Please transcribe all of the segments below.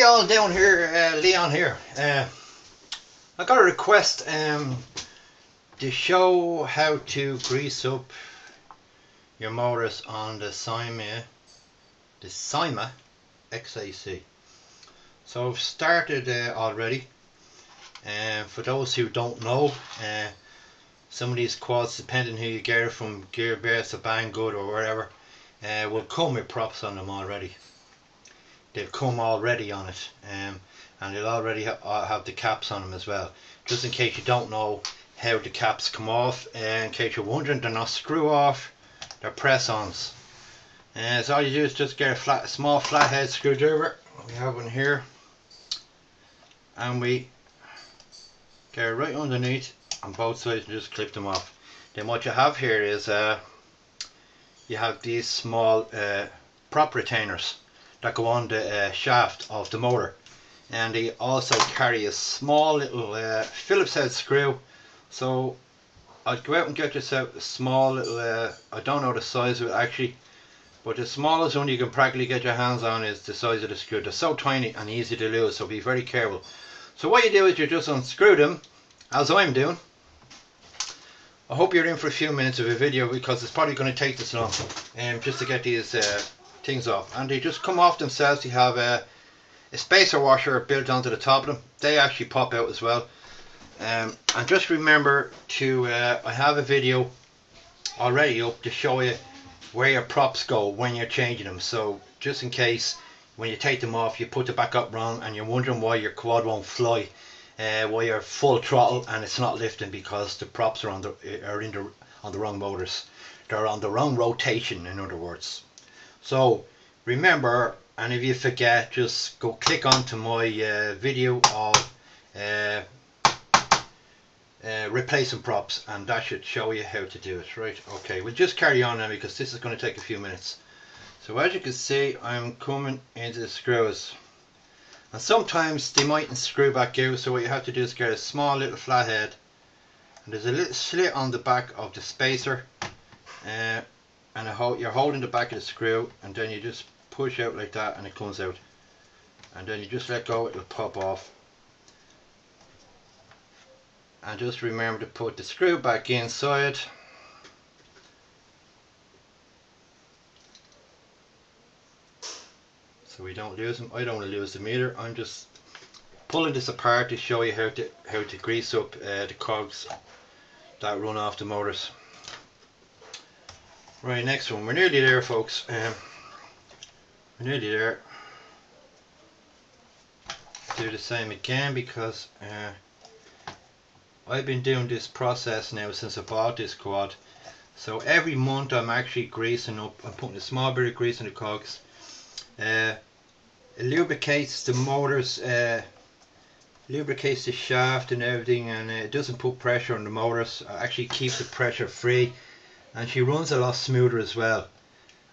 y'all doing here? Leon here. I got a request to show how to grease up your motors on the syma x8c. So I've started already. For those who don't know, some of these quads, depending who you get it from, Gearbest or Banggood or wherever, will come with props on them already. They'll come already on it, and they'll already have the caps on them as well. Just in case you don't know how the caps come off, in case you're wondering, they're not screw off, they're press-ons. So all you do is just get a small flathead screwdriver. We have one here, and we get it right underneath on both sides and just clip them off. Then what you have here is you have these small prop retainers that go on the shaft of the motor, and they also carry a small little Phillips head screw. So I'd go out and get yourself a small little I don't know the size of it actually, but the smallest one you can practically get your hands on is the size of the screw. They're so tiny and easy to lose, so be very careful. So what you do is you just unscrew them, as I'm doing. I hope you're in for a few minutes of a video, because it's probably going to take this long just to get these things off. And they just come off themselves. You have a spacer washer built onto the top of them. They actually pop out as well. And just remember to I have a video already up to show you where your props go when you're changing them. So just in case when you take them off you put it back up wrong and you're wondering why your quad won't fly, why you're full throttle and it's not lifting, because the props are on the wrong motors. They're on the wrong rotation, in other words. So remember, and if you forget, just go click onto my video of replacing props, and that should show you how to do it. Right, okay, we'll just carry on now because this is going to take a few minutes. So as you can see, I'm coming into the screws, and sometimes they mightn't screw back out, so what you have to do is get a small little flathead, and there's a little slit on the back of the spacer, and you're holding the back of the screw, and then you just push out like that and it comes out, and then you just let go, it'll pop off. And just remember to put the screw back inside, so we don't lose them. I don't want to lose them either. I'm just pulling this apart to show you how to grease up the cogs that run off the motors. Right, next one. We're nearly there, folks. We're nearly there. Do the same again, because I've been doing this process now since I bought this quad. So every month I'm actually greasing up. I'm putting a small bit of grease in the cogs. It lubricates the motors, lubricates the shaft and everything, and it doesn't put pressure on the motors. It actually keeps the pressure free, and she runs a lot smoother as well.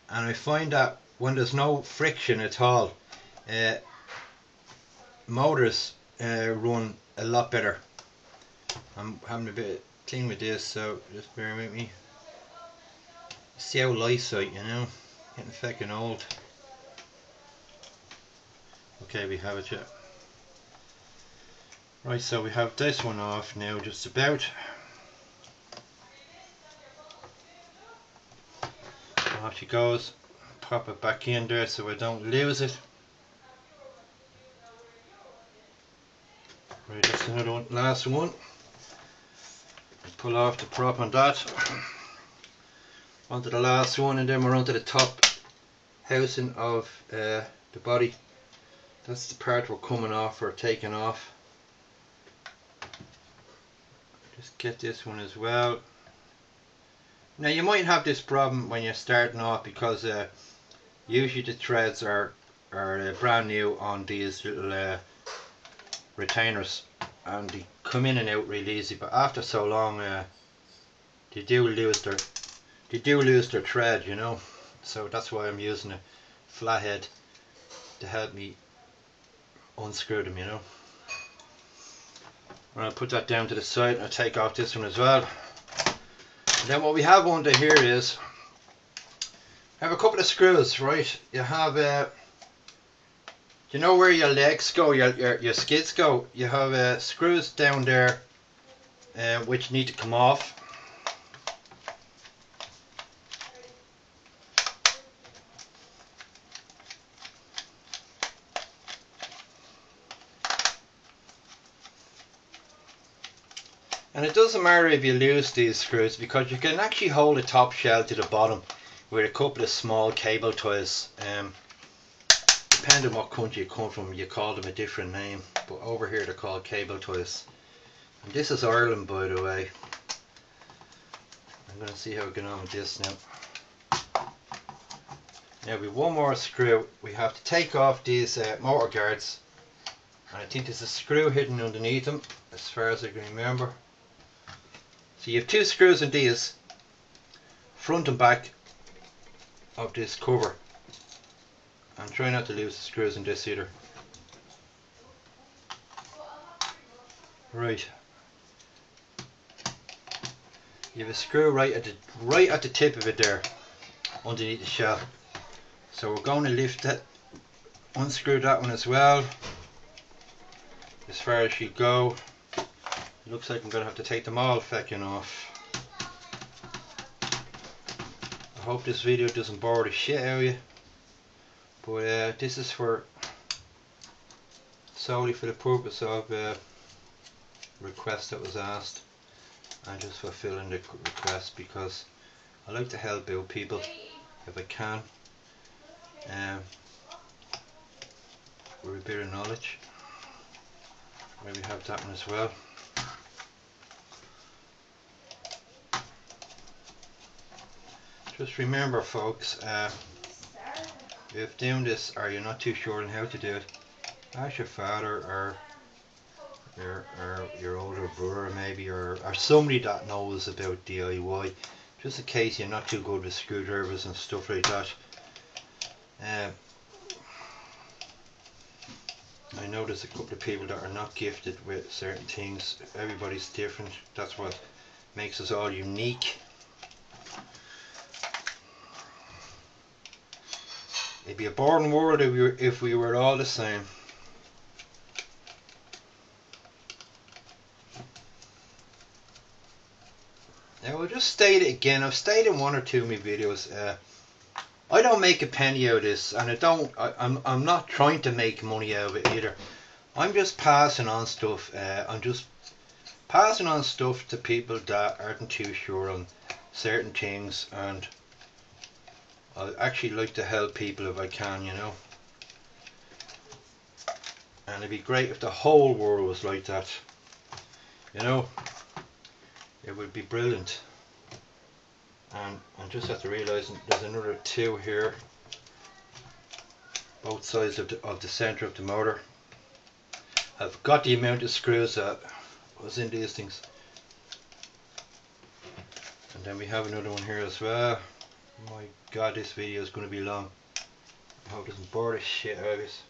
And I find that when there's no friction at all, motors run a lot better. I'm having a bit of clean with this, so just bear with me. See how light out, you know, getting fucking old. Okay, we have it yet. Right, so we have this one off now, just about. Off she goes. Pop it back in there so I don't lose it. Right, that's another one, last one. Pull off the prop on that. Onto the last one, and then we're onto the top housing of the body. That's the part we're coming off or taking off. Just get this one as well. Now you might have this problem when you're starting off, because usually the threads are brand new on these little retainers, and they come in and out real easy, but after so long they do lose their thread, you know. So that's why I'm using a flathead to help me unscrew them, you know. And I'll put that down to the side, and I'll take off this one as well. And then what we have under here is, I have a couple of screws, right? You have You know where your legs go, your skids go? You have screws down there which need to come off. And it doesn't matter if you lose these screws, because you can actually hold the top shell to the bottom with a couple of small cable ties. Depending on what country you come from, you call them a different name, but over here they're called cable ties. And this is Ireland, by the way. I'm going to see how we get on with this now. Now with one more screw, we have to take off these motor guards, and I think there's a screw hidden underneath them, as far as I can remember. So you have two screws in these, front and back of this cover, and try not to lose the screws in this either. Right, you have a screw right at the tip of it there, underneath the shell. So we're going to lift that, unscrew that one as well, as far as you go. It looks like I'm going to have to take them all feckin' off. I hope this video doesn't bore the shit out of you, but this is for solely for the purpose of request that was asked, and just fulfilling the request, because I like to help out people if I can, with a bit of knowledge. Maybe have that one as well. Just remember, folks, if doing this or you're not too sure on how to do it, ask your father or your older brother maybe, or somebody that knows about DIY, just in case you're not too good with screwdrivers and stuff like that. I know there's a couple of people that are not gifted with certain things. Everybody's different. That's what makes us all unique. It'd be a boring world if we were all the same. Now I'll just state it again. I've stated in one or two of my videos. I don't make a penny out of this, and I'm not trying to make money out of it either. I'm just passing on stuff. I'm just passing on stuff to people that aren't too sure on certain things, and I actually like to help people if I can, you know. And it'd be great if the whole world was like that, you know. It would be brilliant. And I just have to realise there's another two here, both sides of the centre of the motor. I've got the amount of screws that was in these things. And then we have another one here as well. My god, this video is going to be long. I hope it doesn't bore the shit out of us.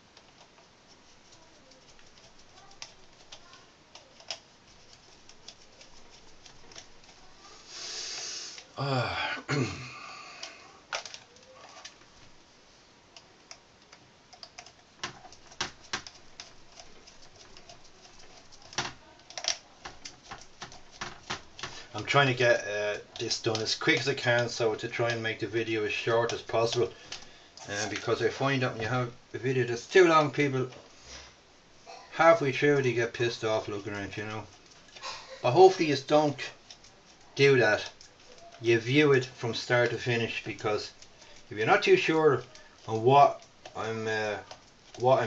I'm trying to get this done as quick as I can, so to try and make the video as short as possible, because I find that when you have a video that's too long, people halfway through they get pissed off looking at it, you know. But hopefully you don't do that. You view it from start to finish, because if you're not too sure on what I'm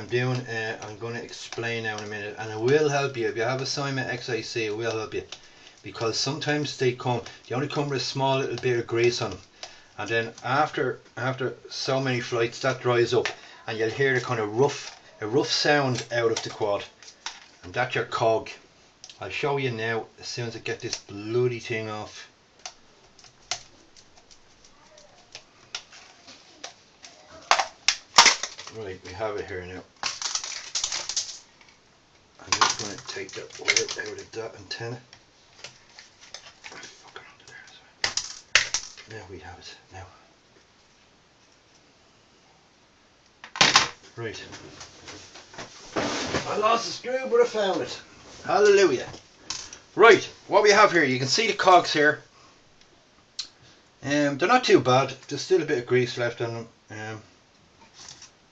doing, I'm going to explain now in a minute, and it will help you. If you have a syma x8c, it will help you, because sometimes they only come with a small little bit of grease on them, and then after so many flights that dries up, and you'll hear the kind of rough sound out of the quad, and that's your cog. I'll show you now as soon as I get this bloody thing off. Right, we have it here now. I'm just going to take that wire out of that antenna. There we have it now. Right. I lost the screw, but I found it. Hallelujah. Right, what we have here, you can see the cogs here. They're not too bad. There's still a bit of grease left on them.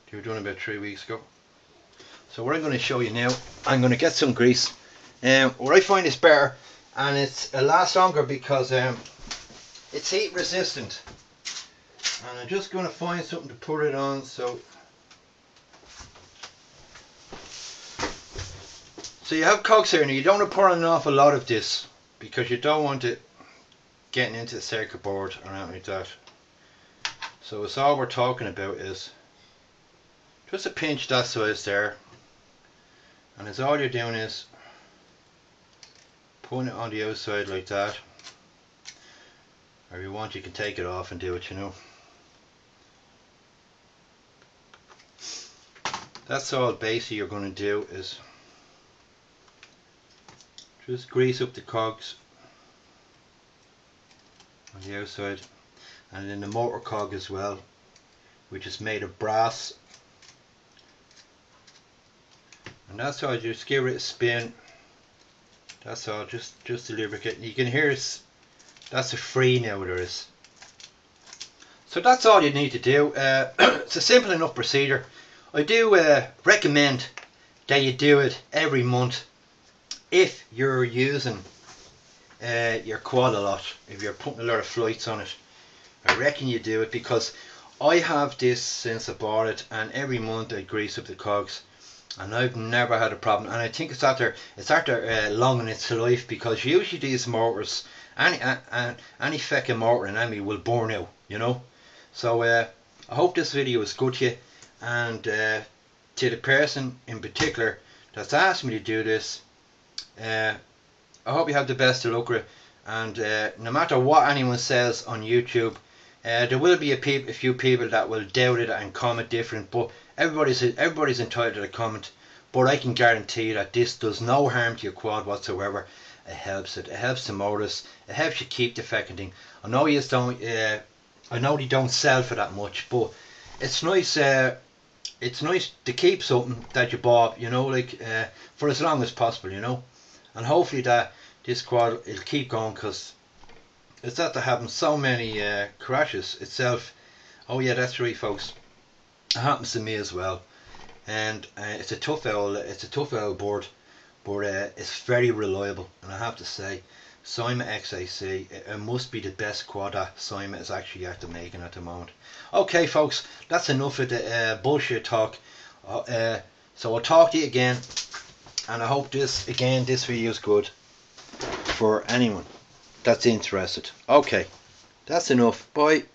They were done about 3 weeks ago. So what I'm going to show you now, I'm going to get some grease. What I find is better, and it lasts longer because it's heat resistant. And I'm just going to find something to put it on. So you have cogs here, and you don't want to pour on an awful lot of this because you don't want it getting into the circuit board or anything like that. So it's all we're talking about is just a pinch that size there, and it's all you're doing is putting it on the outside like that, or if you want you can take it off and do it, you know. That's all basically you're going to do is just grease up the cogs on the outside, and then the motor cog as well, which is made of brass. And that's all, just give it a spin. That's all, just to lubricate. You can hear it's, that's a free now there is. So that's all you need to do. It's a simple enough procedure. I do recommend that you do it every month if you're using your quad a lot, if you're putting a lot of flights on it. I reckon you do it, because I have this since I bought it, and every month I grease up the cogs and I've never had a problem. And I think it's after long in its life, because usually these motors, any fucking motor in any will burn out, you know. So I hope this video is good to you, and to the person in particular that's asked me to do this, I hope you have the best of luck with it. And no matter what anyone says on YouTube, there will be a few people that will doubt it and comment different, but everybody's entitled to a comment. But I can guarantee that this does no harm to your quad whatsoever. It helps it. It helps the motors. It helps you keep the fucking thing. I know you don't. I know they don't sell for that much, but it's nice. It's nice to keep something that you bought, you know, like for as long as possible, you know. And hopefully that this quad will keep going, because it's after having so many crashes itself. Oh yeah, that's right, folks. It happens to me as well, and it's a tough old board, but it's very reliable. And I have to say, Syma x8c, it must be the best quad that Syma is actually after making at the moment. Okay, folks, that's enough of the bullshit talk. So I'll talk to you again, and I hope this video is good for anyone that's interested. Okay, that's enough. Bye.